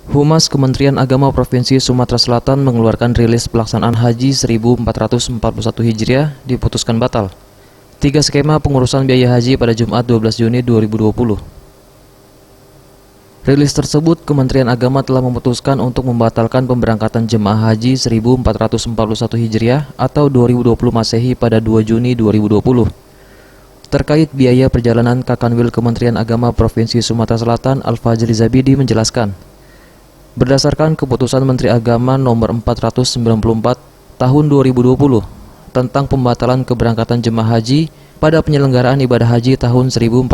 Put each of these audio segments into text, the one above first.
Humas Kementerian Agama Provinsi Sumatera Selatan mengeluarkan rilis pelaksanaan Haji 1441 Hijriah diputuskan batal. 3 skema pengurusan biaya haji pada Jumat 12 Juni 2020. Rilis tersebut, Kementerian Agama telah memutuskan untuk membatalkan pemberangkatan jemaah haji 1441 Hijriah atau 2020 Masehi pada 2 Juni 2020. Terkait biaya perjalanan, Kakanwil Kementerian Agama Provinsi Sumatera Selatan Al-Fajri Zabidi menjelaskan, berdasarkan keputusan Menteri Agama nomor 494 tahun 2020 tentang pembatalan keberangkatan jemaah haji pada penyelenggaraan ibadah haji tahun 1441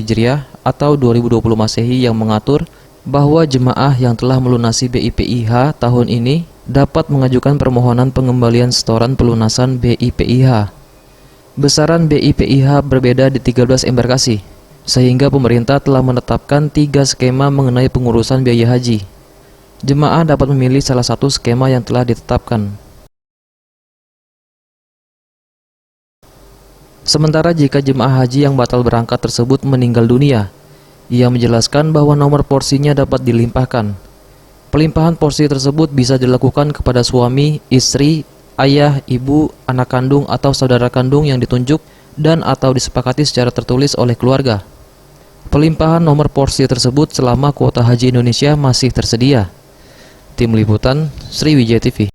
Hijriah atau 2020 Masehi yang mengatur bahwa jemaah yang telah melunasi BIPIH tahun ini dapat mengajukan permohonan pengembalian setoran pelunasan BIPIH. Besaran BIPIH berbeda di 13 embarkasi, sehingga pemerintah telah menetapkan 3 skema mengenai pengurusan biaya haji. Jemaah dapat memilih salah satu skema yang telah ditetapkan. Sementara jika jemaah haji yang batal berangkat tersebut meninggal dunia, ia menjelaskan bahwa nomor porsinya dapat dilimpahkan. Pelimpahan porsi tersebut bisa dilakukan kepada suami, istri, ayah, ibu, anak kandung atau saudara kandung yang ditunjuk dan atau disepakati secara tertulis oleh keluarga. Pelimpahan nomor porsi tersebut selama kuota haji Indonesia masih tersedia. Tim Liputan, Sriwijaya TV.